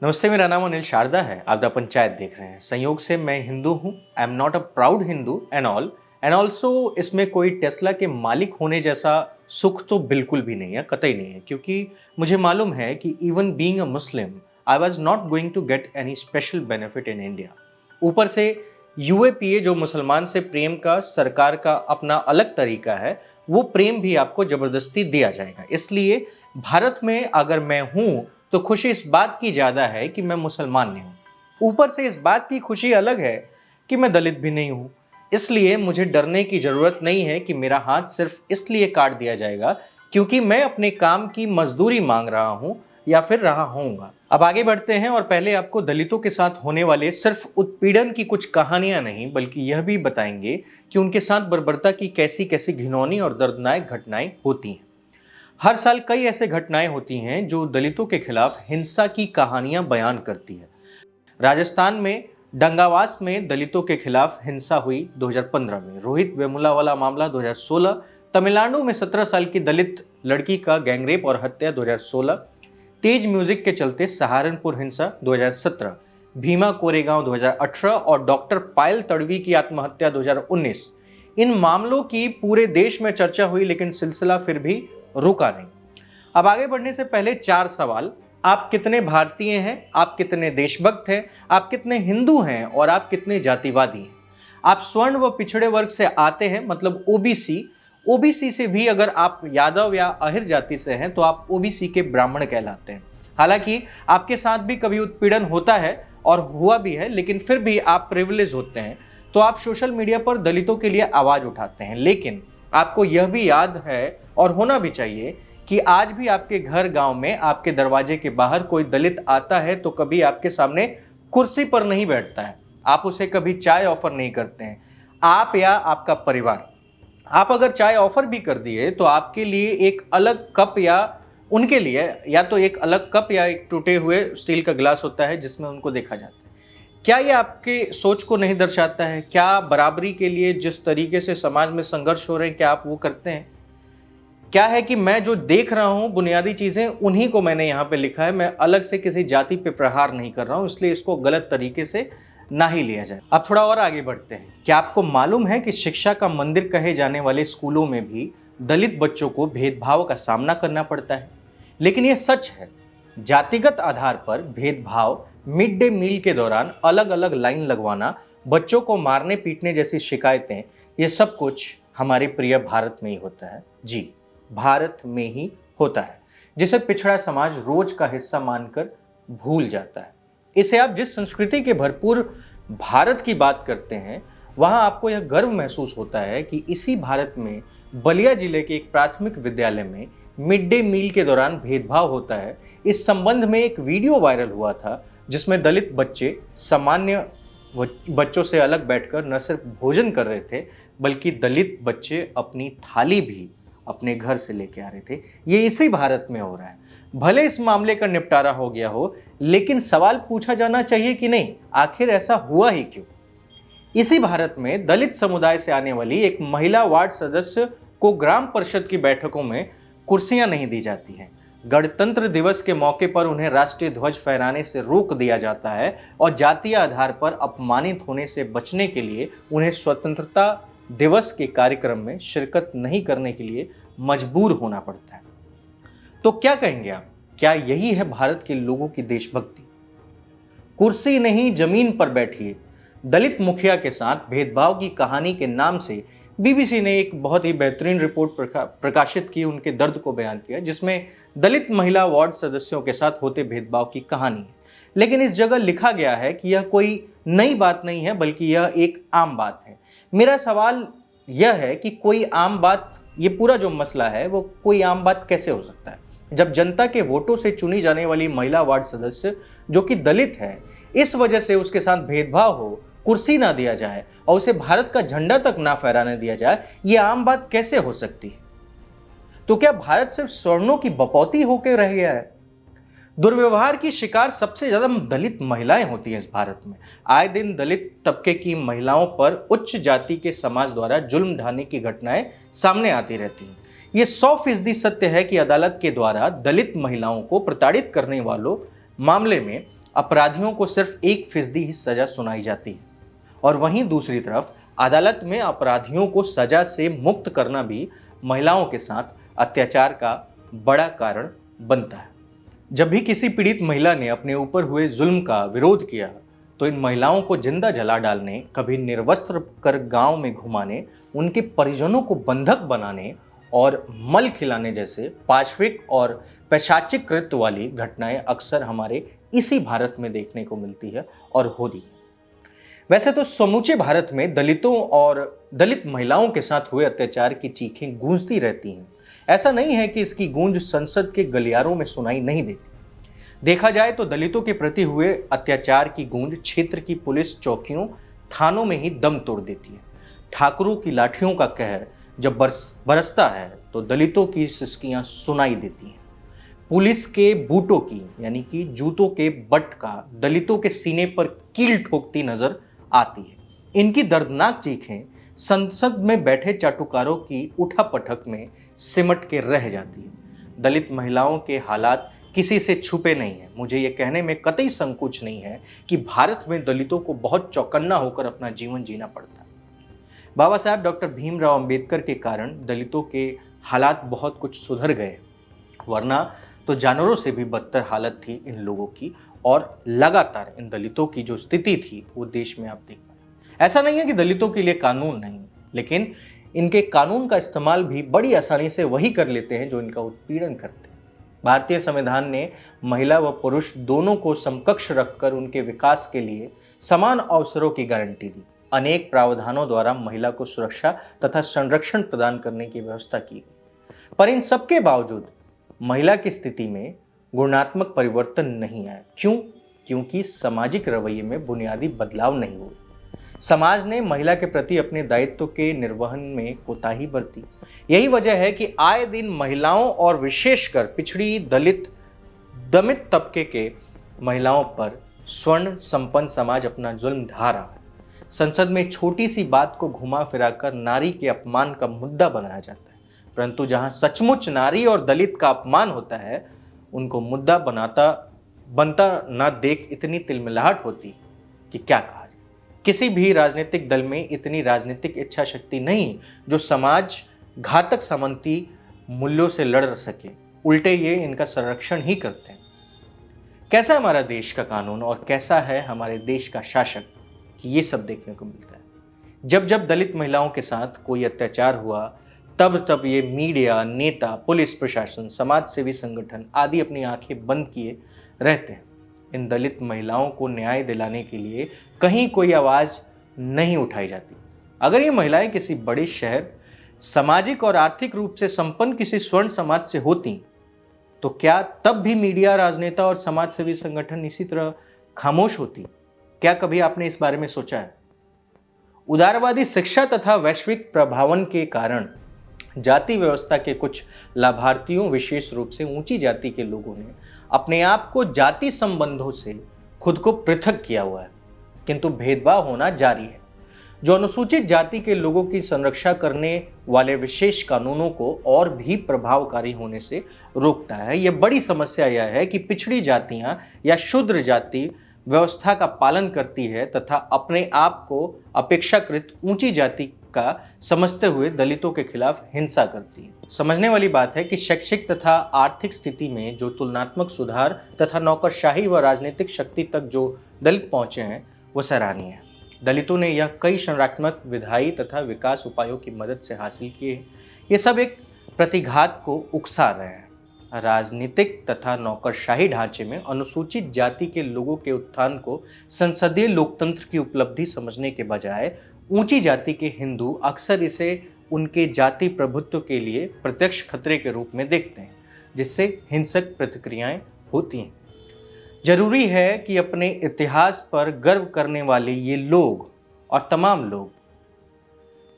नमस्ते, मेरा नाम अनिल शारदा है। आप द पंचायत देख रहे हैं। संयोग से मैं हिंदू हूँ। I am not a proud Hindu and also इसमें कोई टेस्ला के मालिक होने जैसा सुख तो बिल्कुल भी नहीं है, कतई नहीं है, क्योंकि मुझे मालूम है कि even being a Muslim I was not going to get any special benefit in India. ऊपर से यूएपीए जो मुसलमान से प्रेम का सरकार का अपना अलग तरीका है, वो प्रेम भी आपको जबरदस्ती दिया जाएगा। इसलिए भारत में अगर मैं हूँ तो खुशी इस बात की ज़्यादा है कि मैं मुसलमान नहीं हूँ। ऊपर से इस बात की खुशी अलग है कि मैं दलित भी नहीं हूँ। इसलिए मुझे डरने की ज़रूरत नहीं है कि मेरा हाथ सिर्फ इसलिए काट दिया जाएगा क्योंकि मैं अपने काम की मजदूरी मांग रहा हूँ या फिर रहा होऊंगा। अब आगे बढ़ते हैं और पहले आपको दलितों के साथ होने वाले सिर्फ उत्पीड़न की कुछ कहानियां नहीं बल्कि यह भी बताएंगे कि उनके साथ बर्बरता की कैसी कैसी घिनौनी और दर्दनाक घटनाएं होती हैं। हर साल कई ऐसे घटनाएं होती हैं जो दलितों के खिलाफ हिंसा की कहानियां बयान करती है। राजस्थान में डंगावास में दलितों के खिलाफ हिंसा हुई 2015 में, रोहित वेमुला वाला मामला 2016, तमिलनाडु में 17 साल की दलित लड़की का गैंगरेप और हत्या 2016, तेज म्यूजिक के चलते सहारनपुर हिंसा 2017, भीमा कोरेगांव 2018 और डॉक्टर पायल तड़वी की आत्महत्या 2019। इन मामलों की पूरे देश में चर्चा हुई लेकिन सिलसिला फिर भी रुका नहीं। अब आगे बढ़ने से पहले 4 सवाल। आप कितने भारतीय हैं? आप कितने देशभक्त हैं? आप कितने हिंदू हैं? और आप कितने जातिवादी हैं? आप स्वर्ण व पिछड़े वर्ग से आते हैं, मतलब ओबीसी से भी अगर आप यादव या अहिर जाति से हैं तो आप ओबीसी के ब्राह्मण कहलाते हैं। हालांकि आपके साथ भी कभी उत्पीड़न होता है और हुआ भी है, लेकिन फिर भी आप प्रिविलेज होते हैं तो आप सोशल मीडिया पर दलितों के लिए आवाज उठाते हैं। लेकिन आपको यह भी याद है और होना भी चाहिए कि आज भी आपके घर गांव में आपके दरवाजे के बाहर कोई दलित आता है तो कभी आपके सामने कुर्सी पर नहीं बैठता है, आप उसे कभी चाय ऑफर नहीं करते हैं। आप या आपका परिवार, आप अगर चाय ऑफर भी कर दिए तो आपके लिए एक अलग कप या उनके लिए या तो एक अलग कप या एक टूटे हुए स्टील का गिलास होता है जिसमें उनको देखा जाता है। क्या ये आपके सोच को नहीं दर्शाता है? क्या बराबरी के लिए जिस तरीके से समाज में संघर्ष हो रहे हैं क्या आप वो करते हैं? क्या है कि मैं जो देख रहा हूं बुनियादी चीजें उन्हीं को मैंने यहाँ पे लिखा है, मैं अलग से किसी जाति पे प्रहार नहीं कर रहा हूं, इसलिए इसको गलत तरीके से ना ही लिया जाए। अब थोड़ा और आगे बढ़ते हैं। क्या आपको मालूम है कि शिक्षा का मंदिर कहे जाने वाले स्कूलों में भी दलित बच्चों को भेदभाव का सामना करना पड़ता है? लेकिन यह सच है, जातिगत आधार पर भेदभाव, मिड डे मील के दौरान अलग अलग लाइन लगवाना, बच्चों को मारने पीटने जैसी शिकायतें, ये सब कुछ हमारे प्रिय भारत में ही होता है। जी, भारत में ही होता है, जिसे पिछड़ा समाज रोज का हिस्सा मानकर भूल जाता है। इसे आप जिस संस्कृति के भरपूर भारत की बात करते हैं वहां आपको यह गर्व महसूस होता है कि इसी भारत में बलिया जिले के एक प्राथमिक विद्यालय में मिड डे मील के दौरान भेदभाव होता है। इस संबंध में एक वीडियो वायरल हुआ था जिसमें दलित बच्चे सामान्य बच्चों से अलग बैठकर न सिर्फ भोजन कर रहे थे बल्कि दलित बच्चे अपनी थाली भी अपने घर से लेके आ रहे थे। ये इसी भारत में हो रहा है। भले इस मामले का निपटारा हो गया हो, लेकिन सवाल पूछा जाना चाहिए कि नहीं, आखिर ऐसा हुआ ही क्यों? इसी भारत में दलित समुदाय से आने वाली एक महिला वार्ड सदस्य को ग्राम परिषद की बैठकों में कुर्सियां नहीं दी जाती हैं। गणतंत्र दिवस के मौके पर उन्हें राष्ट्रीय ध्वज फहराने से रोक दिया जाता है और जातीय आधार पर अपमानित होने से बचने के लिए उन्हें स्वतंत्रता दिवस के कार्यक्रम में शिरकत नहीं करने के लिए मजबूर होना पड़ता है। तो क्या कहेंगे आप? क्या यही है भारत के लोगों की देशभक्ति? कुर्सी नहीं, जमीन पर बैठिए। दलित मुखिया के साथ भेदभाव की कहानी के नाम से बीबीसी ने एक बहुत ही बेहतरीन रिपोर्ट प्रकाशित की, उनके दर्द को बयान किया, जिसमें दलित महिला वार्ड सदस्यों के साथ होते भेदभाव की कहानी है। लेकिन इस जगह लिखा गया है कि यह कोई नई बात नहीं है बल्कि यह एक आम बात है। मेरा सवाल यह है कि कोई आम बात, ये पूरा जो मसला है वो कोई आम बात कैसे हो सकता है जब जनता के वोटों से चुनी जाने वाली महिला वार्ड सदस्य जो कि दलित है, इस वजह से उसके साथ भेदभाव हो, कुर्सी ना दिया जाए और उसे भारत का झंडा तक ना फहराने दिया जाए, ये आम बात कैसे हो सकती है? तो क्या भारत सिर्फ स्वर्णों की बपौती होकर रह गया है? दुर्व्यवहार की शिकार सबसे ज्यादा दलित महिलाएं होती हैं इस भारत में। आए दिन दलित तबके की महिलाओं पर उच्च जाति के समाज द्वारा जुल्म ढाने की घटनाएं सामने आती रहती हैं। ये 100% सत्य है कि अदालत के द्वारा दलित महिलाओं को प्रताड़ित करने वालों मामले में अपराधियों को सिर्फ 1% ही सजा सुनाई जाती है, और वहीं दूसरी तरफ अदालत में अपराधियों को सजा से मुक्त करना भी महिलाओं के साथ अत्याचार का बड़ा कारण बनता है। जब भी किसी पीड़ित महिला ने अपने ऊपर हुए जुल्म का विरोध किया तो इन महिलाओं को जिंदा जला डालने, कभी निर्वस्त्र कर गांव में घुमाने, उनके परिजनों को बंधक बनाने और मल खिलाने जैसे पाशविक और पैशाचिक कृत्य वाली घटनाएं अक्सर हमारे इसी भारत में देखने को मिलती है और होती है। वैसे तो समूचे भारत में दलितों और दलित महिलाओं के साथ हुए अत्याचार की चीखें गूंजती रहती हैं। ऐसा नहीं है कि इसकी गूंज संसद के गलियारों में सुनाई नहीं देती। देखा जाए तो दलितों के प्रति हुए अत्याचार की गूंज क्षेत्र की पुलिस चौकियों, थानों में ही दम तोड़ देती है। ठाकुरों की लाठियों का कहर जब बरसता है तो दलितों की सिसकियां सुनाई देती हैं। पुलिस के बूटों की यानी कि जूतों के बट का दलितों के सीने पर कील ठोकती नजर आती है। इनकी दर्दनाक चीखें संसद में बैठे चाटुकारों की उठापटक में सिमट के रह जाती है। दलित महिलाओं के हालात किसी से छुपे नहीं है। मुझे ये कहने में कतई संकोच नहीं है कि भारत में दलितों को बहुत चौकन्ना होकर अपना जीवन जीना पड़ता है। बाबा साहब डॉक्टर भीमराव अंबेडकर के कारण दलितों के हालात बहुत कुछ सुधर गए, वरना तो जानवरों से भी बदतर हालत थी इन लोगों की। और लगातार इन दलितों की जो स्थिति थी वो देश में आप देख पाए। ऐसा नहीं है कि दलितों के लिए कानून नहीं, लेकिन इनके कानून का इस्तेमाल भी बड़ी आसानी से वही कर लेते हैं जो इनका उत्पीड़न करते हैं। भारतीय संविधान ने महिला व पुरुष दोनों को समकक्ष रखकर उनके विकास के लिए समान अवसरों की गारंटी दी। अनेक प्रावधानों द्वारा महिला को सुरक्षा तथा संरक्षण प्रदान करने की व्यवस्था की गई, पर इन सबके बावजूद महिला की स्थिति में गुणात्मक परिवर्तन नहीं आया। क्यों? क्योंकि सामाजिक रवैये में बुनियादी बदलाव नहीं हुए। समाज ने महिला के प्रति अपने दायित्व के निर्वहन में कोताही बरती। यही वजह है कि आए दिन महिलाओं और विशेषकर पिछड़ी, दलित, दमित तबके के महिलाओं पर स्वर्ण संपन्न समाज अपना जुल्म ढा रहा है। संसद में छोटी सी बात को घुमा फिराकर नारी के अपमान का मुद्दा बनाया जाता है, परंतु जहां सचमुच नारी और दलित का अपमान होता है, उनको मुद्दा बनता ना देख इतनी तिलमिलाहट होती कि क्या कहा। किसी भी राजनीतिक दल में इतनी राजनीतिक इच्छा शक्ति नहीं जो समाज घातक सामंती मूल्यों से लड़ सके। उल्टे ये इनका संरक्षण ही करते हैं। कैसा हमारा देश का कानून और कैसा है हमारे देश का शासक, कि ये सब देखने को मिलता है। जब जब दलित महिलाओं के साथ कोई अत्याचार हुआ तब ये मीडिया, नेता, पुलिस प्रशासन, समाज सेवी संगठन आदि अपनी आंखें बंद किए रहते हैं। इन दलित महिलाओं को न्याय दिलाने के लिए कहीं कोई आवाज नहीं उठाई जाती। अगर ये महिलाएं किसी बड़े शहर, सामाजिक और आर्थिक रूप से संपन्न किसी स्वर्ण समाज से होती तो क्या तब भी मीडिया, राजनेता और समाज सेवी संगठन इसी तरह खामोश होती? क्या कभी आपने इस बारे में सोचा है? उदारवादी शिक्षा तथा वैश्विक प्रभावन के कारण जाति व्यवस्था के कुछ लाभार्थियों, विशेष रूप से ऊंची जाति के लोगों ने अपने आप को जाति संबंधों से खुद को पृथक किया हुआ है, किंतु भेदभाव होना जारी है, जो अनुसूचित जाति के लोगों की संरक्षा करने वाले विशेष कानूनों को और भी प्रभावकारी होने से रोकता है। यह बड़ी समस्या यह है कि पिछड़ी जातियां या शूद्र जाति व्यवस्था का पालन करती है तथा अपने आप को अपेक्षाकृत ऊंची जाति का समझते हुए दलितों के खिलाफ हिंसा करती है। समझने वाली बात है कि शैक्षिक तथा आर्थिक स्थिति में जो तुलनात्मक सुधार तथा नौकरशाही व राजनीतिक शक्ति तक जो दलित पहुंचे हैं वो सराहनीय है। दलितों ने यह कई संरचनात्मक, विधायी तथा विकास उपायों की मदद से हासिल किए हैं। ये सब एक प्रतिघात को उकसा रहे हैं। राजनीतिक तथा नौकरशाही ढांचे में अनुसूचित जाति के लोगों के उत्थान को संसदीय लोकतंत्र की उपलब्धि समझने के बजाय ऊंची जाति के हिंदू अक्सर इसे उनके जाति प्रभुत्व के लिए प्रत्यक्ष खतरे के रूप में देखते हैं, जिससे हिंसक प्रतिक्रियाएं होती हैं। जरूरी है कि अपने इतिहास पर गर्व करने वाले ये लोग और तमाम लोग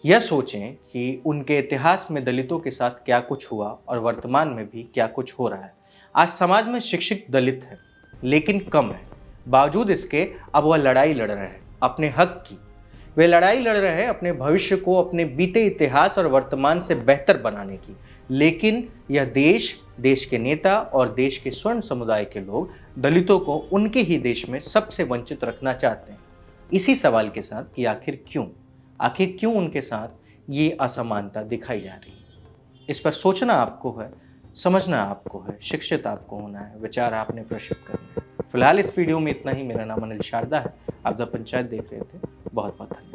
यह सोचें कि उनके इतिहास में दलितों के साथ क्या कुछ हुआ और वर्तमान में भी क्या कुछ हो रहा है। आज समाज में शिक्षित दलित है, लेकिन कम है। बावजूद इसके अब वह लड़ाई लड़ रहे हैं अपने हक की। वे लड़ाई लड़ रहे हैं अपने भविष्य को अपने बीते इतिहास और वर्तमान से बेहतर बनाने की। लेकिन यह देश, देश के नेता और देश के स्वर्ण समुदाय के लोग दलितों को उनके ही देश में सबसे वंचित रखना चाहते हैं। इसी सवाल के साथ कि आखिर क्यों उनके साथ ये असमानता दिखाई जा रही है, इस पर सोचना आपको है, समझना आपको है, शिक्षित आपको होना है, विचार आपने प्रस्तुत करना है। फिलहाल इस वीडियो में इतना ही। मेरा नाम अनिल शारदा है। आप द पंचायत देख रहे थे। बहुत बहुत धन्यवाद।